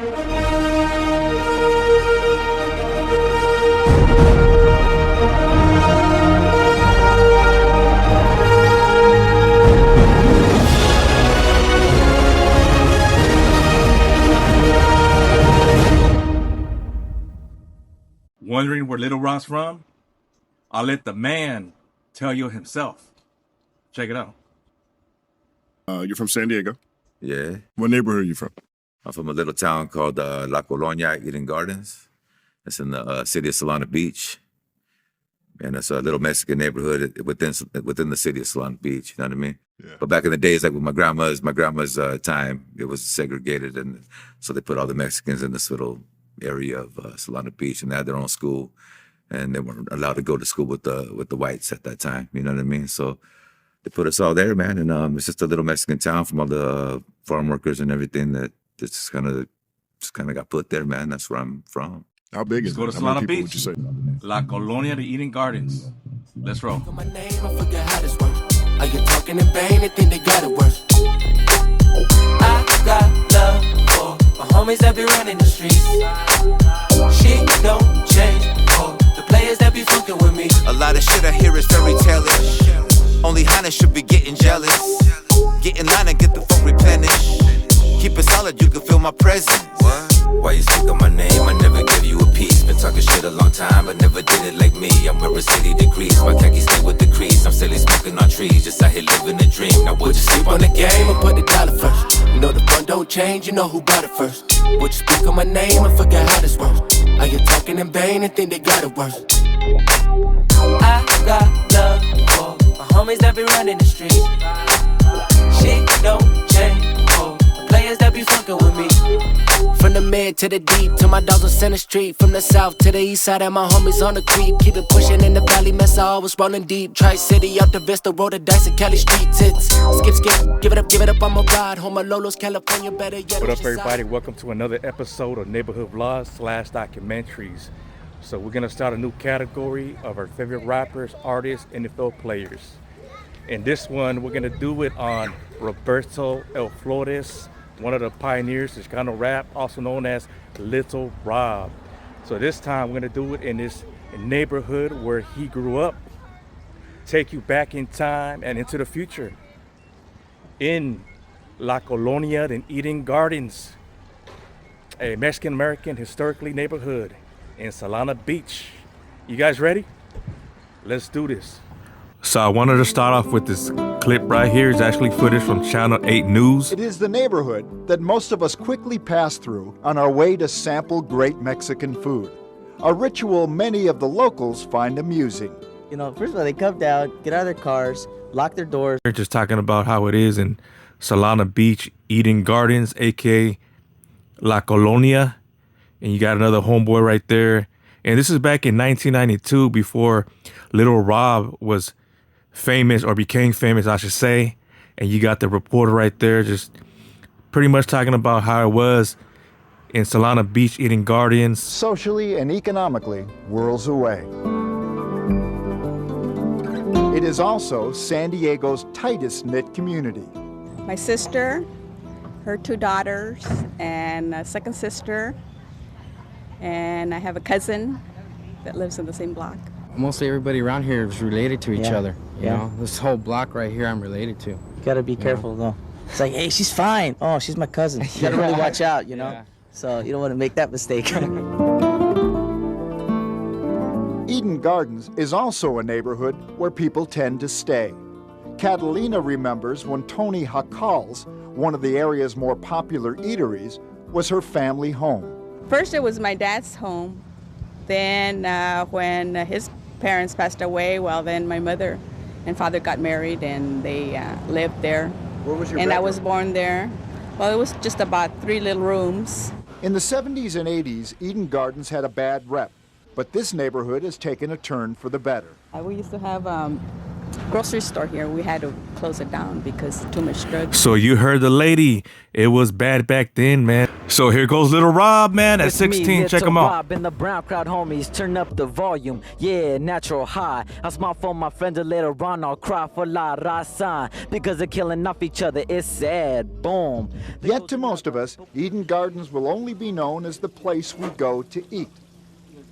Wondering where Lil Rob's from? I'll let the man tell you himself. Check it out. You're from San Diego? Yeah. What neighborhood are you from? I'm from a little town called La Colonia, Eden Gardens. It's in the city of Solana Beach. And it's a little Mexican neighborhood within the city of Solana Beach, you know what I mean? Yeah. But back in the days, like with my grandma's time, it was segregated, and so they put all the Mexicans in this little area of Solana Beach, and they had their own school, and they weren't allowed to go to school with the whites at that time, you know what I mean? So they put us all there, man, and it's just a little Mexican town from all the farm workers and everything that just kind of got put there, man. That's where I'm from. How big is it? Go to How many Solana people Beach. would you say? La Colonia de Eden Gardens. Let's roll. My name, I forget how this works. Are you talking in vain? They think they got it worse. I got love for my homies that be running the streets. She don't change for the players that be fucking with me. A lot of shit I hear is fairy tale-ish. Only Hannah should be getting jealous. Get in line and get the fuck replenished. Keep it solid, you can feel my presence. What? Why you speak on my name? I never gave you a piece. Been talking shit a long time, but never did it like me. I'm wearing 80 degrees, my khakis stay with the crease. I'm steadily smoking on trees, just out here living a dream. Now would you sleep on the game or put the dollar first? You know the fun don't change, you know who bought it first. Would you speak on my name and forget how this works? Are you talking in vain and think they got it worse? I got love for my homies that be running the streets. Shit don't change for the players that be fucking with me. From the mid to the deep, to my dogs on Center Street. From the south to the east side, and my homies on the creep. Keep it pushing in the valley, mess I always rolling deep. Tri-City, up the Vista, roll the dice at Cali Street tits. Skip, give it up, I'm a ride. Home of Lolo's, California, better yet. What up, everybody? Welcome to another episode of Neighborhood Vlogs / documentaries. So we're gonna start a new category of our favorite rappers, artists, and NFL players. And this one, we're gonna do it on Roberto El Flores, one of the pioneers of Chicano Rap, also known as Lil Rob. So this time we're gonna do it in this neighborhood where he grew up, take you back in time and into the future. In La Colonia de Eden Gardens, a Mexican-American historically neighborhood in Solana Beach. You guys ready? Let's do this. So I wanted to start off with this clip right here. It's actually footage from Channel 8 News. It is the neighborhood that most of us quickly pass through on our way to sample great Mexican food, a ritual many of the locals find amusing. You know, first of all, they come down, get out of their cars, lock their doors. They're just talking about how it is in Solana Beach, Eden Gardens, aka La Colonia. And you got another homeboy right there. And this is back in 1992, before Lil Rob was famous, or became famous, I should say. And you got the reporter right there just pretty much talking about how it was in Solana Beach, Eden Gardens. Socially and economically, worlds away. It is also San Diego's tightest knit community. My sister, her 2 daughters, and a second sister, and I have a cousin that lives in the same block. Mostly everybody around here is related to each other. You know, this whole block right here I'm related to. You gotta be careful though. It's like, hey, she's fine. Oh, she's my cousin. You gotta really watch out, you know? So you don't want to make that mistake. Eden Gardens is also a neighborhood where people tend to stay. Catalina remembers when Tony Hacal's, one of the area's more popular eateries, was her family home. First it was my dad's home. Then when his parents passed away, well then my mother and father got married and they lived there. Where was your And bedroom? I was born there. Well, it was just about 3 little rooms. In the 70s and 80s, Eden Gardens had a bad rep, but this neighborhood has taken a turn for the better. We used to have grocery store here. We had to close it down because too much drugs. So you heard the lady. It was bad back then, man. So here goes Lil Rob, man, at 16. Check him out. Rob in the brown crowd, homies, turn up the volume. Yeah, natural high. I smile for my friends and later on I'll cry for La Raza. Because they're killing off each other, it's sad. Boom. Yet to most of us, Eden Gardens will only be known as the place we go to eat.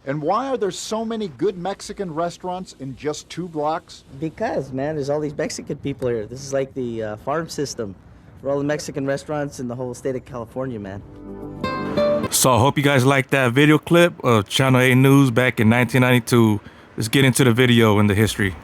And why are there so many good Mexican restaurants in just 2 blocks? Because, man, there's all these Mexican people here. This is like the farm system for all the Mexican restaurants in the whole state of California, man. So I hope you guys liked that video clip of Channel 8 News back in 1992. Let's get into the video and the history.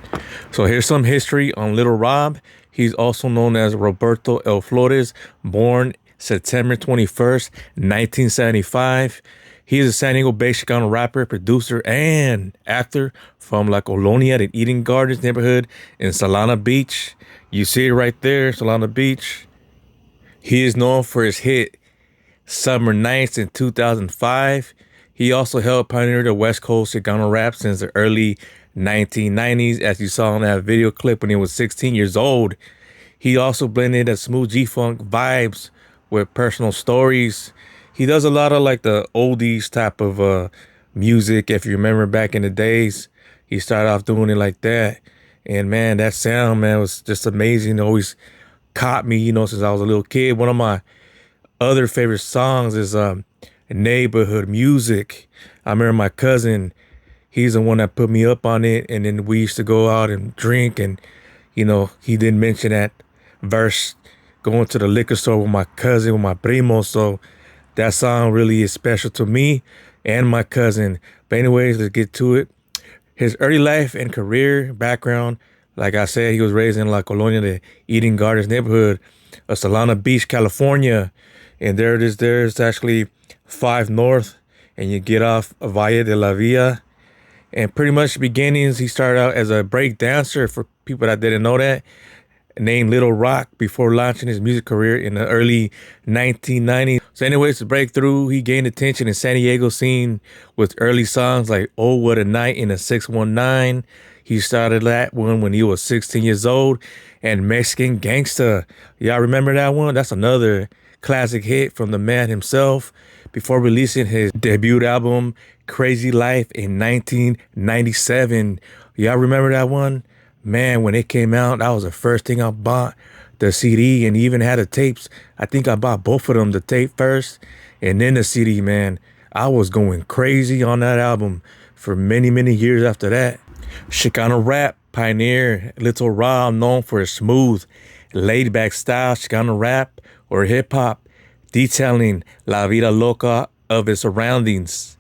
So here's some history on Lil Rob. He's also known as Roberto El Flores, born September 21st, 1975. He is a San Diego-based Chicano rapper, producer, and actor from La Colonia, the Eden Gardens neighborhood in Solana Beach. You see it right there, Solana Beach. He is known for his hit Summer Nights in 2005. He also helped pioneer the West Coast Chicano rap since the early 1990s, as you saw in that video clip when he was 16 years old. He also blended a smooth G-Funk vibes with personal stories. He does a lot of like the oldies type of music. If you remember back in the days, he started off doing it like that. And man, that sound, man, was just amazing. It always caught me, you know, since I was a little kid. One of my other favorite songs is Neighborhood Music. I remember my cousin, he's the one that put me up on it. And then we used to go out and drink. And, you know, he did mention that verse, going to the liquor store with my cousin, with my primo. So that song really is special to me and my cousin. But anyways, let's get to it. His early life and career background, like I said, he was raised in La Colonia, the Eden Gardens neighborhood of Solana Beach, California. And there it is. There's actually 5 North, and you get off Valle de la Villa. And pretty much the beginnings, he started out as a break dancer, for people that didn't know that, named Little Rock, before launching his music career in the early 1990s. So anyways, to break through, he gained attention in San Diego scene with early songs like Oh What a Night in a 619. He started that one when he was 16 years old. And Mexican Gangsta. Y'all remember that one? That's another classic hit from the man himself before releasing his debut album, Crazy Life, in 1997. Y'all remember that one? Man, when it came out, that was the first thing I bought, the CD, and even had the tapes. I think I bought both of them, the tape first and then the CD, man. I was going crazy on that album for many, many years after that. Chicano rap pioneer Lil Rob, known for his smooth, laid-back style, Chicano rap or hip-hop, detailing la vida loca of his surroundings.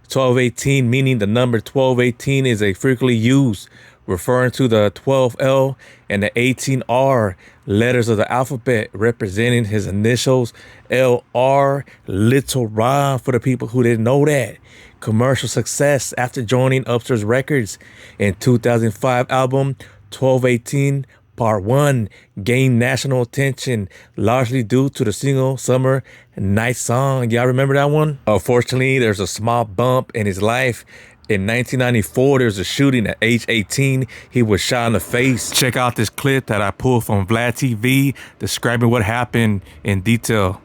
1218, meaning the number 1218, is a frequently used, referring to the 12L and the 18R letters of the alphabet, representing his initials, LR, Lil Rob, for the people who didn't know that. Commercial success after joining Upstairs Records in 2005 album 1218 Part 1 gained national attention, largely due to the single Summer Night song. Y'all remember that one? Unfortunately, there's a small bump in his life. In 1994, there was a shooting at age 18. He was shot in the face. Check out this clip that I pulled from Vlad TV describing what happened in detail.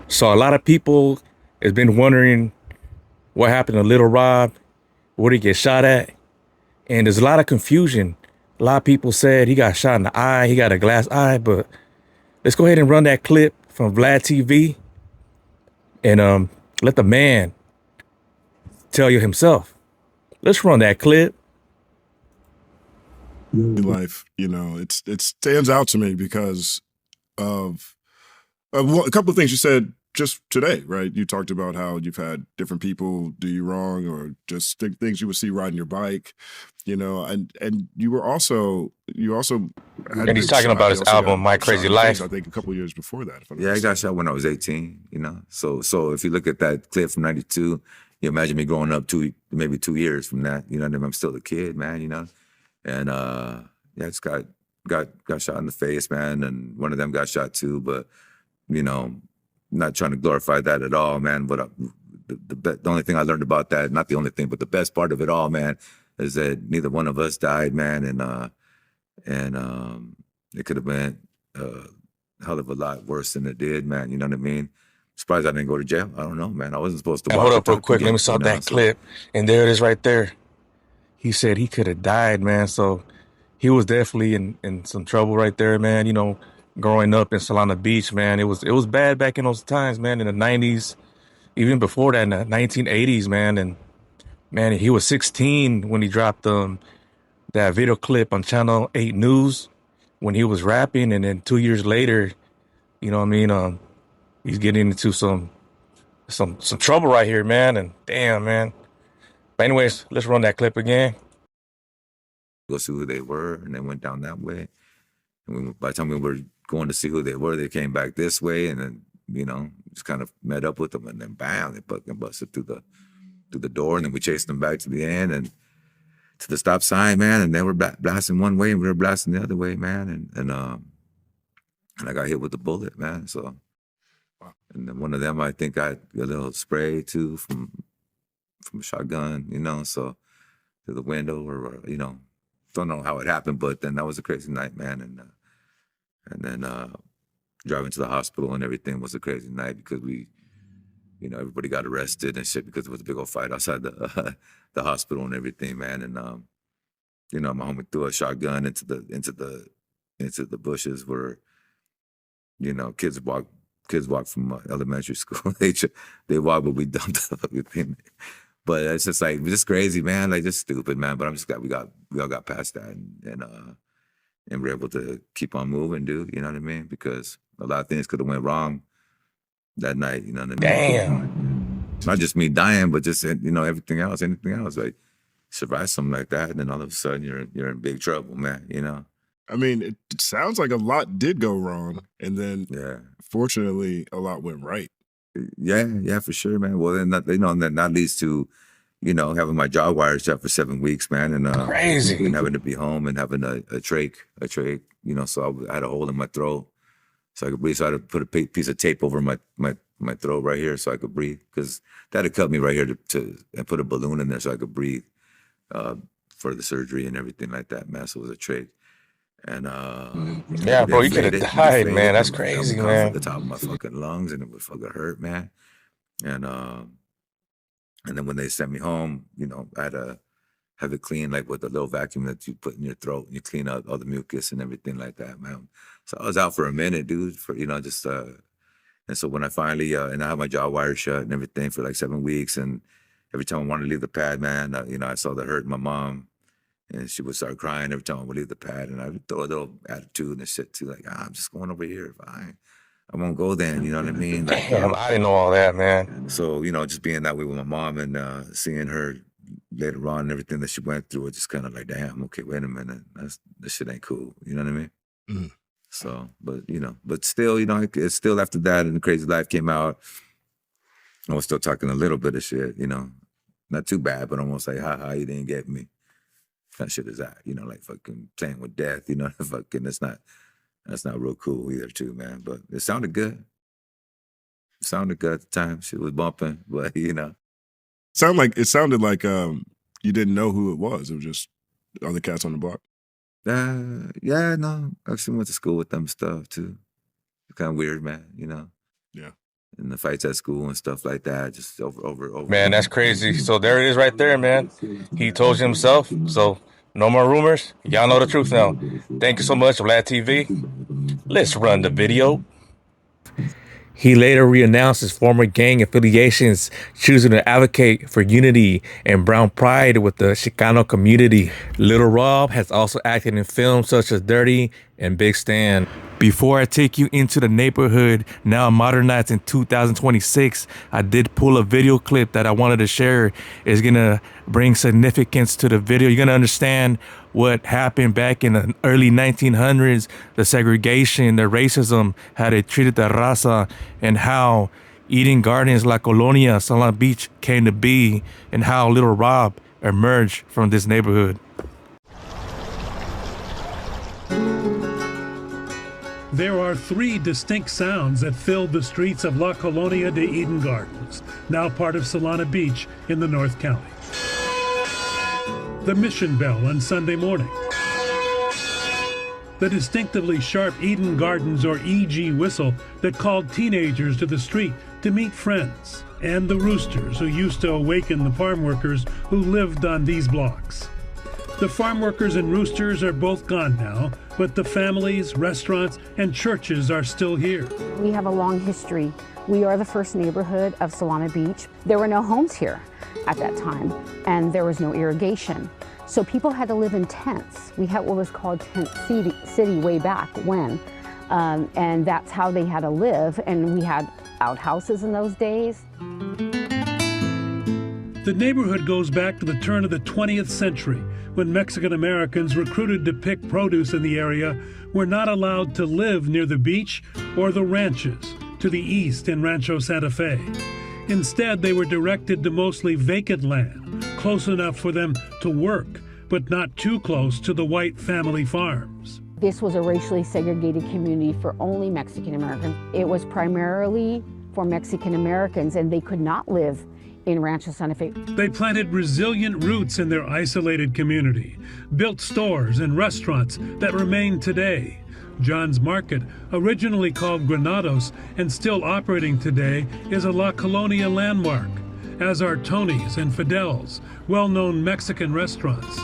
So a lot of people has been wondering what happened to Lil Rob, where did he get shot at? And there's a lot of confusion. A lot of people said he got shot in the eye, he got a glass eye, but let's go ahead and run that clip from Vlad TV and let the man tell you himself. Let's run that clip. Life, you know, it stands out to me because of a couple of things you said just today, right? You talked about how you've had different people do you wrong, or just things you would see riding your bike, you know, and you also had, and he's talking about his album My Crazy Life, I think a couple of years before that. Yeah, I got shot when I was 18, you know. So if you look at that clip from 92, you imagine me growing up maybe 2 years from that, you know. I'm still a kid, man, you know. And yeah, I just got shot in the face, man, and one of them got shot too, but you know, not trying to glorify that at all, man. But the only thing I learned about that, not the only thing, but the best part of it all, man, is that neither one of us died, man. And And it could have been a hell of a lot worse than it did, man. You know what I mean? Surprised I didn't go to jail. I don't know, man. I wasn't supposed to Hey, walk hold or up real talk quick. Let again, me stop you know? that clip. And there it is right there. He said he could have died, man. So he was definitely in some trouble right there, man. You know, growing up in Solana Beach, man, it was bad back in those times, man, in the 90s, even before that, in the 1980s, man. And man, he was 16 when he dropped that video clip on Channel 8 News when he was rapping, and then 2 years later, you know what I mean, he's getting into some trouble right here, man. And damn, man. But anyways, let's run that clip again. Go see who they were, and they went down that way. And by the time we were going to see who they were, they came back this way, and then, you know, just kind of met up with them, and then bam, they fucking busted through the door, and then we chased them back to the end and to the stop sign, man. And they were blasting one way, and we were blasting the other way, man. And I got hit with a bullet, man. So, and then one of them, I think, got a little spray too from a shotgun, you know. So through the window, or you know. Don't know how it happened, but then that was a crazy night, man. And then driving to the hospital and everything was a crazy night because we, you know, everybody got arrested and shit because it was a big old fight outside the hospital and everything, man. And you know, my homie threw a shotgun into the bushes where, you know, kids walk from elementary school. they walk, but we dumped everything. But it's just like, just crazy, man. Like, just stupid, man. But I'm just glad we all got past that and we're able to keep on moving, dude. You know what I mean? Because a lot of things could have went wrong that night. You know what I mean? Damn. Not just me dying, but just, you know, anything else. Like, survive something like that, and then all of a sudden you're in big trouble, man. You know? I mean, it sounds like a lot did go wrong, and then fortunately, a lot went right. Yeah, for sure, man. Well, then that, you know, and then that leads to, you know, having my jaw wires shut for 7 weeks, man, and crazy, and having to be home and having a trach, you know. So I had a hole in my throat, so I could breathe. So I had to put a piece of tape over my throat right here so I could breathe, because that had cut me right here and put a balloon in there so I could breathe for the surgery and everything like that, man. So it was a trach. And yeah, bro, you could have died, man. That's crazy, man. At the top of my fucking lungs, and it would fucking hurt, man. And then when they sent me home, you know, I had to have it cleaned, like with a little vacuum that you put in your throat, and you clean out all the mucus and everything like that, man. So I was out for a minute, dude, for, you know, just and so when I finally and I had my jaw wire shut and everything for like 7 weeks, and every time I wanted to leave the pad, man, you know, I saw the hurt in my mom. And she would start crying every time I would leave the pad, and I would throw a little attitude and shit too, like, I'm just going over here. I won't go then, you know what I mean? Like, damn, I didn't know all that, man. So, you know, just being that way with my mom and seeing her later on and everything that she went through, it's just kind of like, damn, okay, wait a minute, this shit ain't cool, you know what I mean? Mm. So, but, you know, but still, you know, it's still after that and The Crazy Life came out, I was still talking a little bit of shit, you know, not too bad, but almost like, haha, you didn't get me. That shit is that, you know, like fucking playing with death, you know, fucking that's not real cool either too, man. But it sounded good. It sounded good at the time. Shit was bumping, but you know. It sounded like you didn't know who it was. It was just other cats on the block. Yeah, no. I actually went to school with them and stuff too. It's kind of weird, man, you know. Yeah. And the fights at school and stuff like that, just over. Man, that's crazy. So there it is right there, man. He told you himself. So no more rumors. Y'all know the truth now. Thank you so much, Vlad TV. Let's run the video. He later renounced his former gang affiliations, choosing to advocate for unity and brown pride with the Chicano community. Lil Rob has also acted in films such as Dirty and Big Stand. Before I take you into the neighborhood, now modernized in 2026, I did pull a video clip that I wanted to share. It's gonna bring significance to the video. You're gonna understand what happened back in the early 1900s, the segregation, the racism, how they treated the raza, and how Eden Gardens, La Colonia, Solana Beach came to be, and how Lil Rob emerged from this neighborhood. There are 3 distinct sounds that filled the streets of La Colonia de Eden Gardens, now part of Solana Beach in the North County. The mission bell on Sunday morning. the distinctively sharp Eden Gardens or EG whistle that called teenagers to the street to meet friends, and the roosters who used to awaken the farm workers who lived on these blocks. The farm workers and roosters are both gone now, but the families, restaurants, and churches are still here. We have a long history. We are the first neighborhood of Solana Beach. There were no homes here at that time, and there was no irrigation. So people had to live in tents. We had what was called Tent City way back when, and that's how they had to live, and we had outhouses in those days. The neighborhood goes back to the turn of the 20th century, when Mexican Americans recruited to pick produce in the area were not allowed to live near the beach or the ranches to the east in Rancho Santa Fe. Instead, they were directed to mostly vacant land, close enough for them to work, but not too close to the white family farms. This was a racially segregated community for only Mexican Americans. It was primarily for Mexican Americans, and they could not live in Rancho Santa Fe. They planted resilient roots in their isolated community, built stores and restaurants that remain today. John's Market, originally called Granados and still operating today, is a La Colonia landmark, as are Tony's and Fidel's, well-known Mexican restaurants.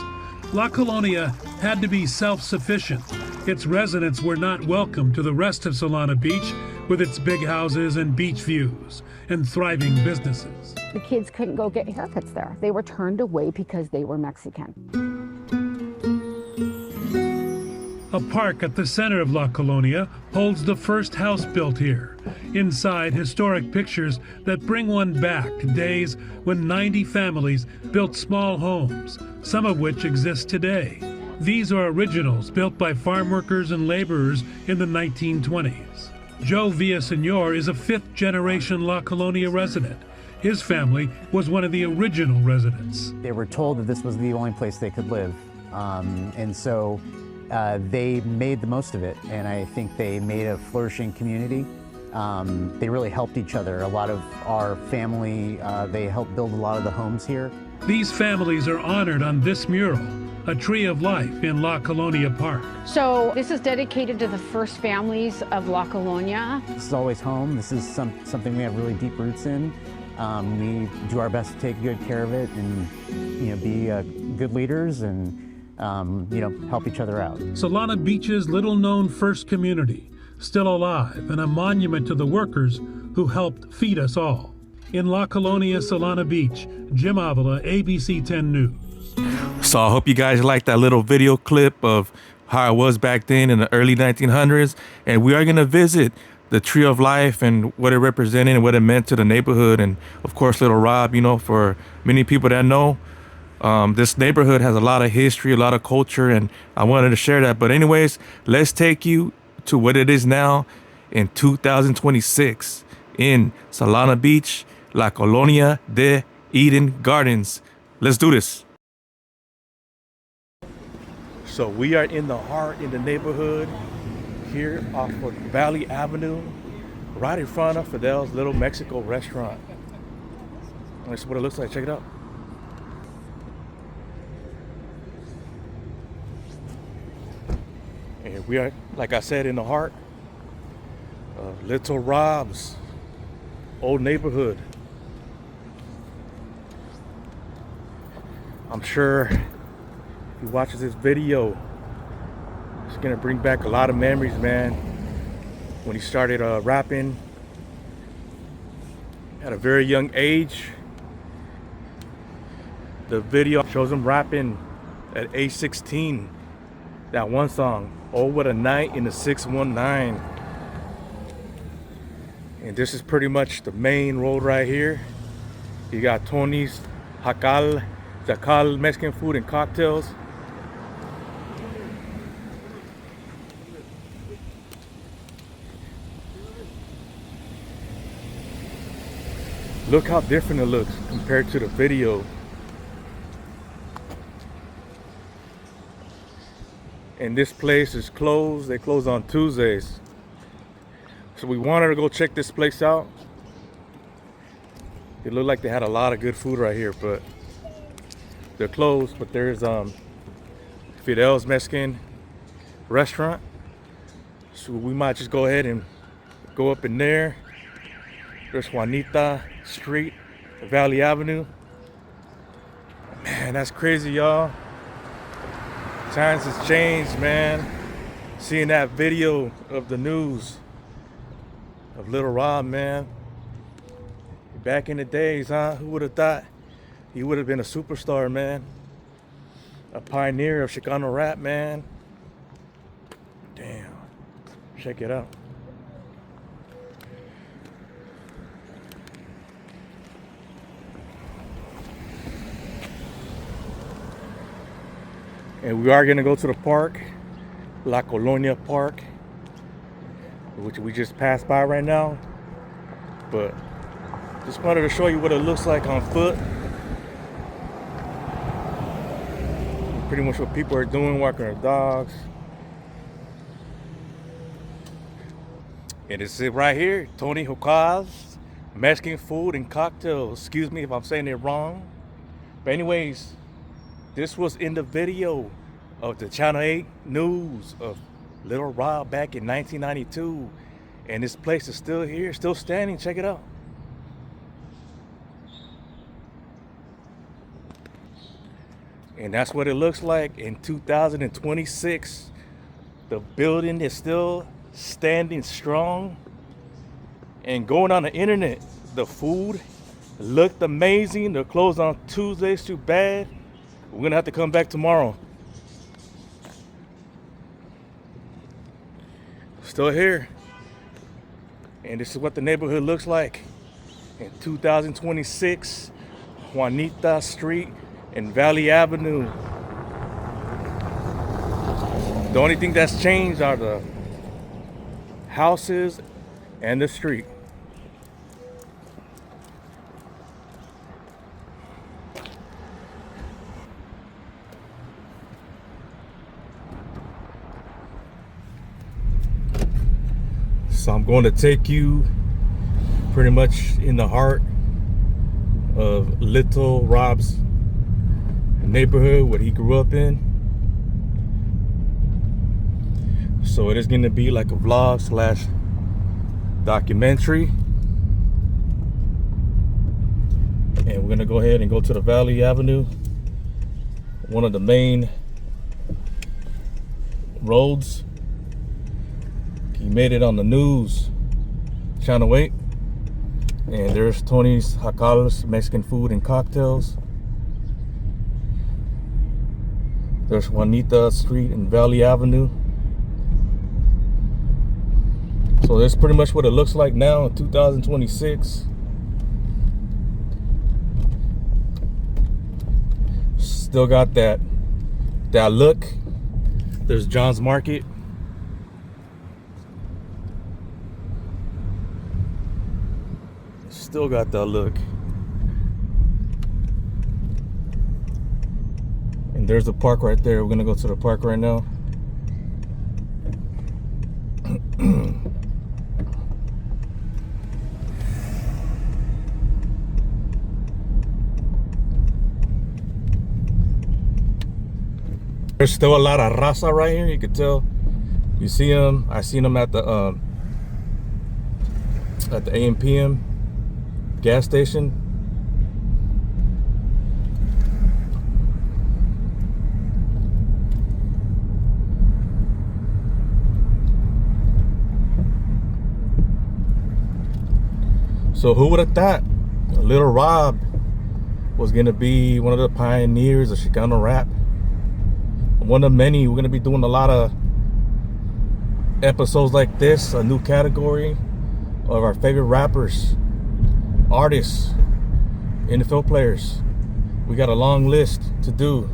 La Colonia had to be self-sufficient. Its residents were not welcome to the rest of Solana Beach with its big houses and beach views and thriving businesses. The kids couldn't go get haircuts there. They were turned away because they were Mexican. A park at the center of La Colonia holds the first house built here. Inside, historic pictures that bring one back to days when 90 families built small homes, some of which exist today. These are originals built by farm workers and laborers in the 1920s. Joe Villaseñor is a fifth-generation La Colonia resident. His family was one of the original residents. They were told that this was the only place they could live, and so they made the most of it, and I think they made a flourishing community. They really helped each other. A lot of our family, they helped build a lot of the homes here. These families are honored on this mural, a tree of life in La Colonia Park. So this is dedicated to the first families of La Colonia. This is always home. This is something we have really deep roots in. We do our best to take good care of it and be good leaders and help each other out. Solana Beach's little-known first community, still alive and a monument to the workers who helped feed us all. In La Colonia, Solana Beach, Jim Avila, ABC 10 News. So I hope you guys liked that little video clip of how it was back then in the early 1900s. And we are going to visit the Tree of Life and what it represented and what it meant to the neighborhood. And of course, Lil Rob, for many people that know, this neighborhood has a lot of history, a lot of culture, and I wanted to share that. But anyways, let's take you to what it is now in 2026 in Solana Beach, La Colonia de Eden Gardens. Let's do this. So we are in the neighborhood here off of Valley Avenue, right in front of Fidel's Little Mexico restaurant. That's what it looks like. Check it out. And we are, like I said, in the heart of Little Rob's old neighborhood. I'm sure if he watches this video, it's gonna bring back a lot of memories, man. When he started rapping at a very young age. The video shows him rapping at age 16. That one song, Oh What a Night in the 619. And this is pretty much the main road right here. You got Tony's, Jacal Mexican food and cocktails. Look how different it looks compared to the video. And this place is closed. They close on Tuesdays. So we wanted to go check this place out. It looked like they had a lot of good food right here, but they're closed. But there's Fidel's Mexican restaurant. So we might just go ahead and go up in there. There's Juanita Street, Valley Avenue. Man, that's crazy, y'all. Times has changed, man. Seeing that video of the news of Lil Rob, man. Back in the days, huh? Who would have thought he would have been a superstar, man? A pioneer of Chicano rap, man. Damn. Check it out. And we are gonna go to the park, La Colonia Park, which we just passed by right now. But just wanted to show you what it looks like on foot. Pretty much what people are doing, walking their dogs. And it's it right here, Tony Hocaz, Mexican food and cocktails. Excuse me if I'm saying it wrong. But anyways, this was in the video of the Channel 8 news of Lil Rob back in 1992. And this place is still here, still standing. Check it out. And that's what it looks like in 2026. The building is still standing strong. And going on the internet, the food looked amazing. They're closed on Tuesdays, too bad. We're gonna have to come back tomorrow. Still here. And this is what the neighborhood looks like in 2026. Juanita Street and Valley Avenue. The only thing that's changed are the houses and the street. So I'm going to take you pretty much in the heart of Lil Rob's neighborhood, what he grew up in. So it is going to be like a vlog slash documentary. And we're going to go ahead and go to the Valley Avenue, one of the main roads. He made it on the news, Channel 8. And there's Tony's Jacal's Mexican food and cocktails. There's Juanita Street and Valley Avenue. So that's pretty much what it looks like now in 2026. Still got that look. There's John's Market. Still got that look. And there's the park right there. We're gonna go to the park right now. There's still a lot of raza right here. You can tell. You see them. I seen them at the AM/PM gas station. So who would have thought Lil Rob was gonna be one of the pioneers of Chicano rap? One of many. We're gonna be doing a lot of episodes like this, a new category of our favorite rappers, artists, NFL players. We got a long list to do.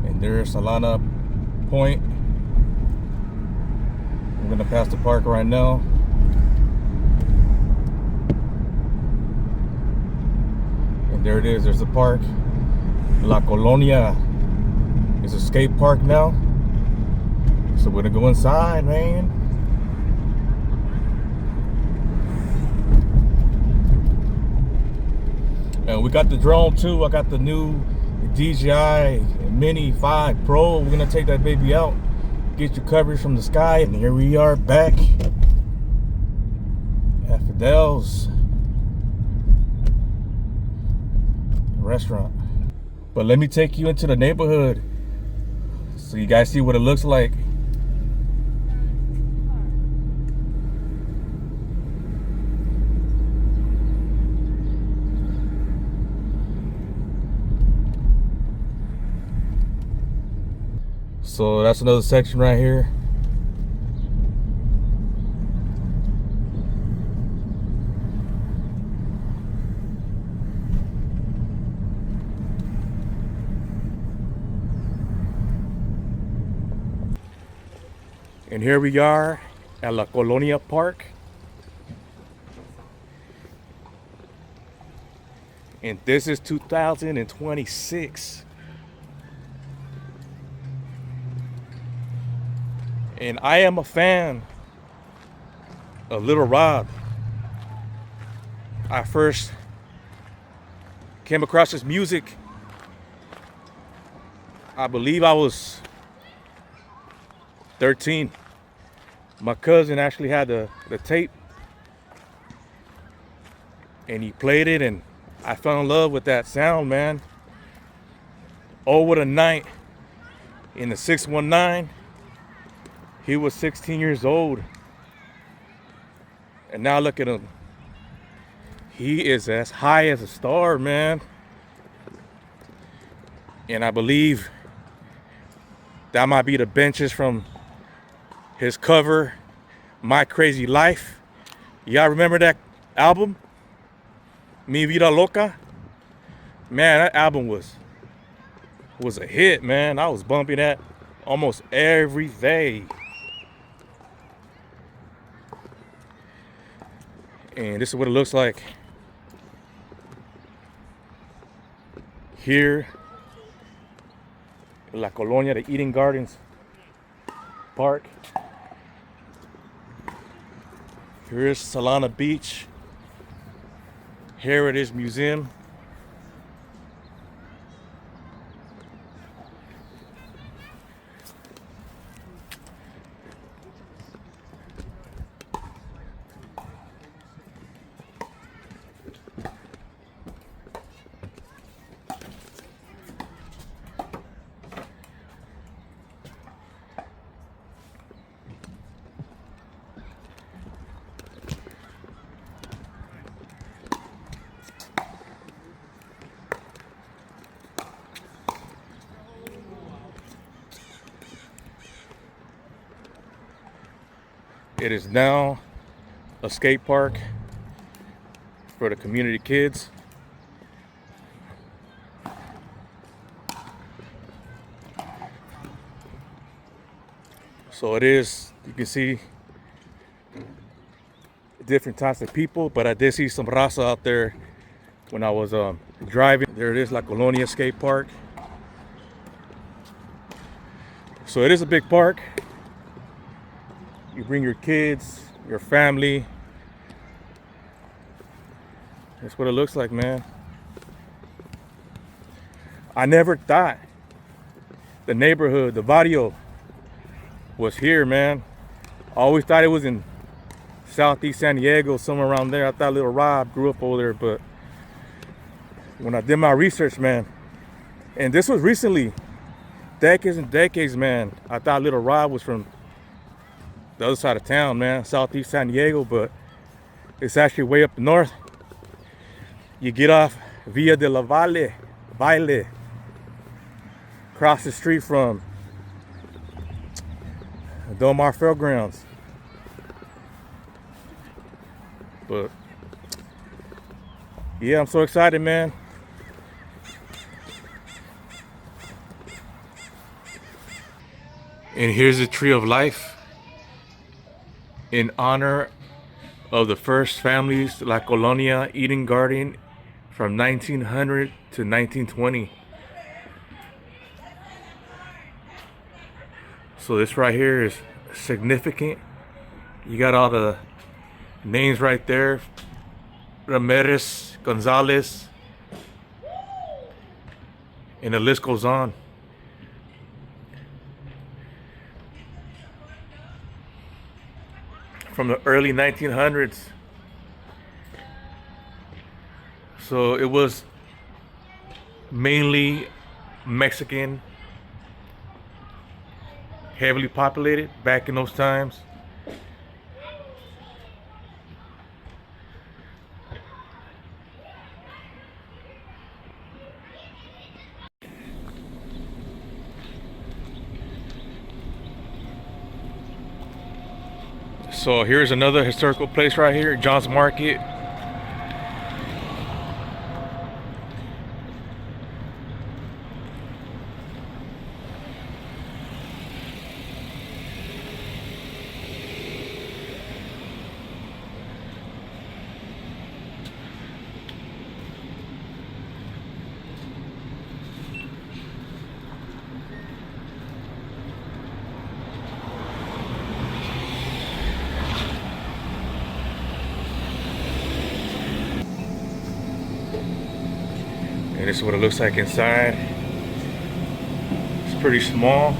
And there's Solana Point. I'm gonna pass the park right now. And there it is, there's the park. La Colonia is a skate park now. So we're gonna go inside, man. And we got the drone too. I got the new DJI Mini 5 Pro. We're gonna take that baby out, get your coverage from the sky. And here we are back at Fidel's restaurant. But let me take you into the neighborhood so you guys see what it looks like. So that's another section right here. And here we are at La Colonia Park. And this is 2026. And I am a fan of Lil Rob. I first came across his music, I believe I was 13. My cousin actually had the tape, and he played it, and I fell in love with that sound, man. Oh, what a night in the 619. He was 16 years old. And now look at him. He is as high as a star, man. And I believe that might be the benches from his cover, My Crazy Life. Y'all remember that album? Mi Vida Loca? Man, that album was a hit, man. I was bumping that almost every day. And this is what it looks like here in La Colonia, the Eden Gardens Park. Here's Solana Beach Heritage Museum. It is now a skate park for the community kids. So it is, you can see different types of people, but I did see some raza out there when I was driving. There it is, La Colonia Skate Park. So it is a big park. You bring your kids, your family. That's what it looks like, man. I never thought the neighborhood, the barrio, was here, man. I always thought it was in Southeast San Diego, somewhere around there. I thought Lil Rob grew up over there, but when I did my research, man, and this was recently, decades and decades, man, I thought Lil Rob was from the other side of town, man, Southeast San Diego, but it's actually way up north. You get off Via de la Valle, across the street from Del Mar Fairgrounds. But yeah, I'm so excited, man. And here's the Tree of Life in honor of the first family's La Colonia Eden Garden from 1900 to 1920. So this right here is significant. You got all the names right there. Ramirez, Gonzalez, And the list goes on. From the early 1900s. So it was mainly Mexican, heavily populated back in those times. So here's another historical place right here, John's Market. And this is what it looks like inside. It's pretty small.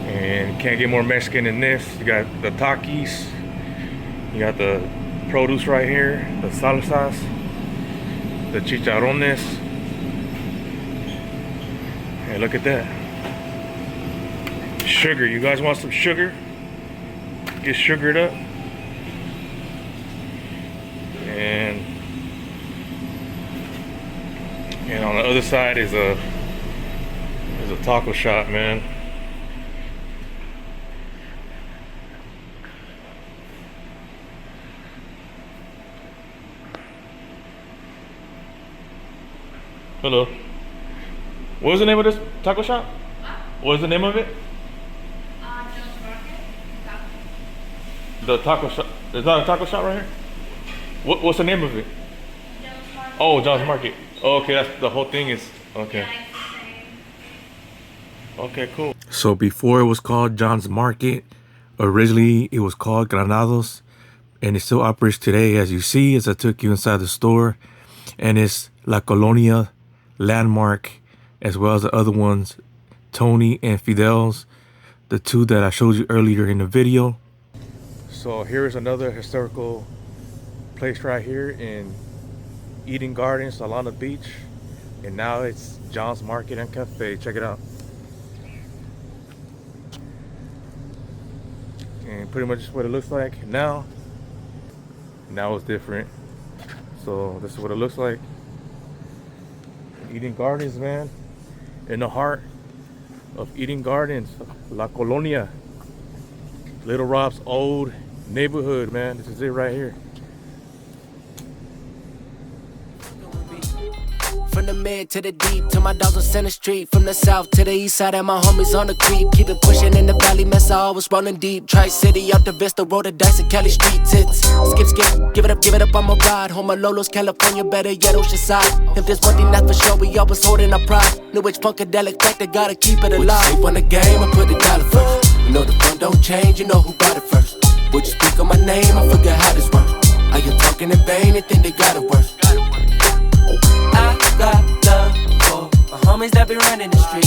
And can't get more Mexican than this. You got the Takis. You got the produce right here. The salsas. The chicharrones. And look at that. Sugar. You guys want some sugar? Get sugared up. And on the other side is a taco shop, man. Hello. What was the name of this taco shop? What was the name of it? The taco shop. There's not a taco shop right here? What's the name of it? Oh, John's Market. Oh, okay, that's the whole thing is okay. Okay, cool. So before it was called John's Market, originally it was called Granados, and it still operates today, as you see, as I took you inside the store, and it's La Colonia, Landmark, as well as the other ones, Tony and Fidel's, the two that I showed you earlier in the video. So here's another historical place right here in Eden Gardens, Solana Beach, and now it's John's Market and Cafe. Check it out. And pretty much what it looks like now. Now it's different. So this is what it looks like. Eden Gardens, man. In the heart of Eden Gardens, La Colonia. Lil Rob's old neighborhood, man. This is it right here. From the mid to the deep, to my dogs on Center Street. From the south to the east side, and my homies on the creep. Keep it pushing in the valley, mess I always rolling deep. Tri-City, up the Vista, roll the dice at Cali Street tits. Skip, give it up, I'm a ride. Home of Lolo's, California, better yet, ocean side. If there's one thing that's for sure, we always holding our pride. New age funkadelic factor, gotta keep it alive. Sleep on the game, I put the dollar first. You know the phone don't change, you know who bought it first. Would you speak on my name, I forget how this works. Are you talking in vain, they think they got it worse. I got love for my homies that be running the street.